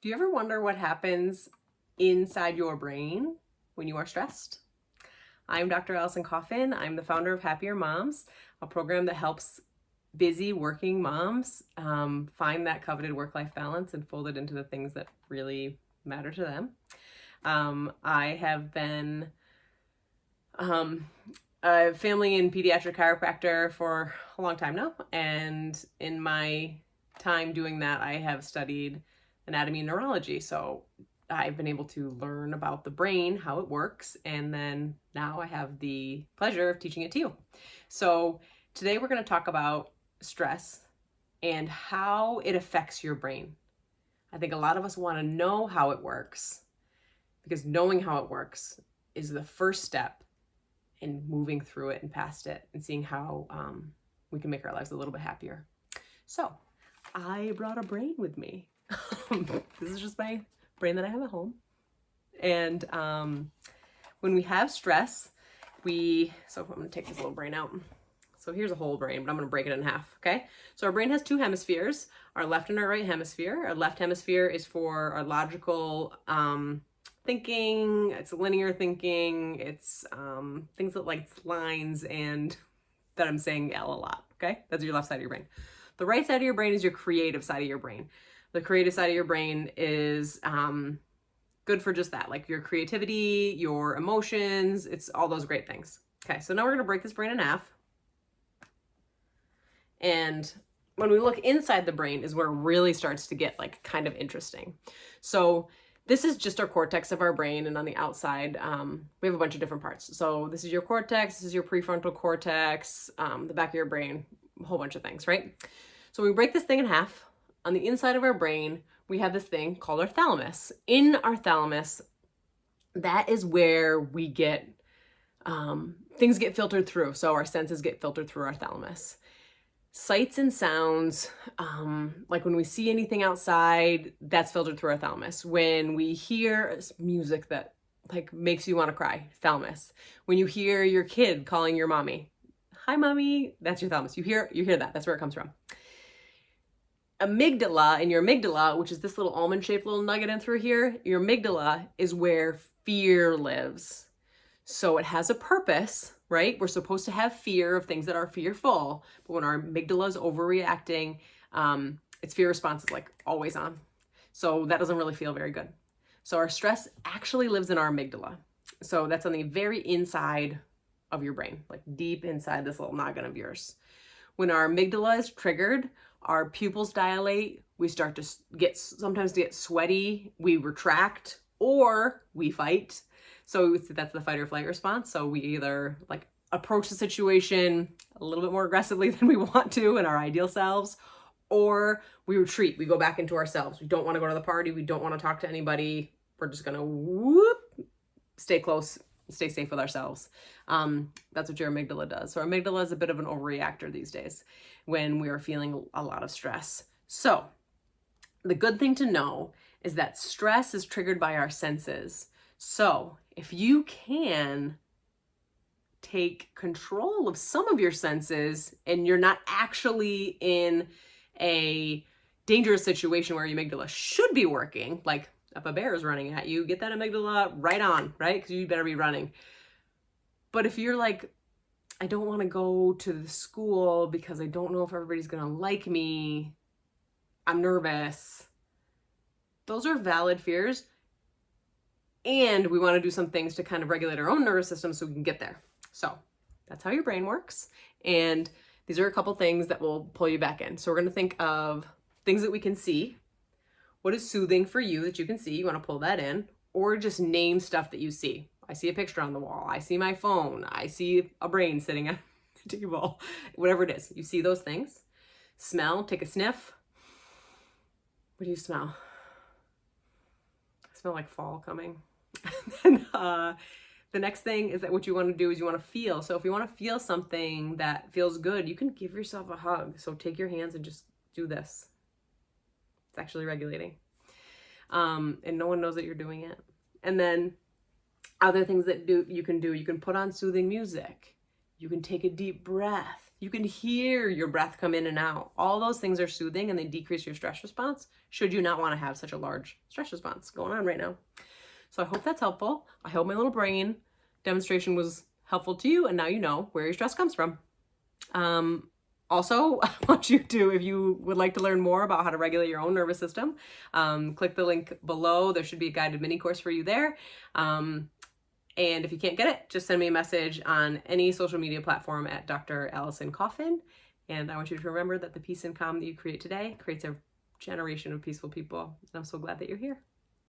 Do you ever wonder what happens inside your brain when you are stressed? I'm Dr. Allison Coffin. I'm the founder of Happier Moms, a program that helps busy working moms find that coveted work-life balance and fold it into the things that really matter to them. I have been a family and pediatric chiropractor for a long time now, and in my time doing that, I have studied anatomy and neurology. So I've been able to learn about the brain, how it works, and then now I have the pleasure of teaching it to you. So today we're going to talk about stress and how it affects your brain. I think a lot of us want to know how it works, because knowing how it works is the first step in moving through it and past it and seeing how we can make our lives a little bit happier. So I brought a brain with me. This is just my brain that I have at home. And when we have stress, so I'm going to take this little brain out. So here's a whole brain, but I'm going to break it in half, okay? So our brain has two hemispheres, our left and our right hemisphere. Our left hemisphere is for our logical thinking, it's linear thinking, it's things that like lines and that I'm saying L a lot, okay? That's your left side of your brain. The right side of your brain is your creative side of your brain. The creative side of your brain is good for just that, like your creativity, your emotions, it's all those great things. Okay, so now we're gonna break this brain in half. And when we look inside the brain is where it really starts to get like kind of interesting. So this is just our cortex of our brain, and on the outside, we have a bunch of different parts. So this is your cortex, this is your prefrontal cortex, the back of your brain, a whole bunch of things, right? So we break this thing in half. On the inside of our brain, we have this thing called our thalamus. In our thalamus, that is where we get, things get filtered through. So our senses get filtered through our thalamus. Sights and sounds, like when we see anything outside, that's filtered through our thalamus. When we hear music that like makes you want to cry, thalamus. When you hear your kid calling your mommy, hi mommy, that's your thalamus. You hear that, that's where it comes from. Amygdala, and your amygdala, which is this little almond-shaped little nugget in through here, your amygdala is where fear lives. So it has a purpose, right? We're supposed to have fear of things that are fearful, but when our amygdala is overreacting, its fear response is like always on. So that doesn't really feel very good. So our stress actually lives in our amygdala. So that's on the very inside of your brain, like deep inside this little noggin of yours. When our amygdala is triggered, our pupils dilate, we start to sometimes get sweaty, we retract, or we fight. So that's the fight or flight response. So we either like approach the situation a little bit more aggressively than we want to in our ideal selves, or we retreat, we go back into ourselves. We don't want to go to the party, we don't want to talk to anybody. We're just gonna stay close, stay safe with ourselves. That's what your amygdala does. So our amygdala is a bit of an overreactor these days when we are feeling a lot of stress. So the good thing to know is that stress is triggered by our senses. So if you can take control of some of your senses and you're not actually in a dangerous situation where your amygdala should be working, like if a bear is running at you, get that amygdala right on, right? Because you better be running. But if you're like, I don't want to go to the school because I don't know if everybody's going to like me, I'm nervous. Those are valid fears. And we want to do some things to kind of regulate our own nervous system so we can get there. So that's how your brain works. And these are a couple things that will pull you back in. So we're going to think of things that we can see. What is soothing for you that you can see? You want to pull that in, or just name stuff that you see. I see a picture on the wall. I see my phone. I see a brain sitting at the table. Whatever it is, you see those things. Smell, take a sniff. What do you smell? I smell like fall coming. And the next thing is that what you want to do is you want to feel. So if you want to feel something that feels good, you can give yourself a hug. So take your hands and just do this. It's actually regulating. And no one knows that you're doing it. And then other things that you can put on soothing music. You can take a deep breath. You can hear your breath come in and out. All those things are soothing and they decrease your stress response should you not want to have such a large stress response going on right now. So I hope that's helpful. I hope my little brain demonstration was helpful to you, and now you know where your stress comes from. Also, I want you to, if you would like to learn more about how to regulate your own nervous system, click the link below. There should be a guided mini course for you there. And if you can't get it, just send me a message on any social media platform at Dr. Allison Coffin. And I want you to remember that the peace and calm that you create today creates a generation of peaceful people. And I'm so glad that you're here.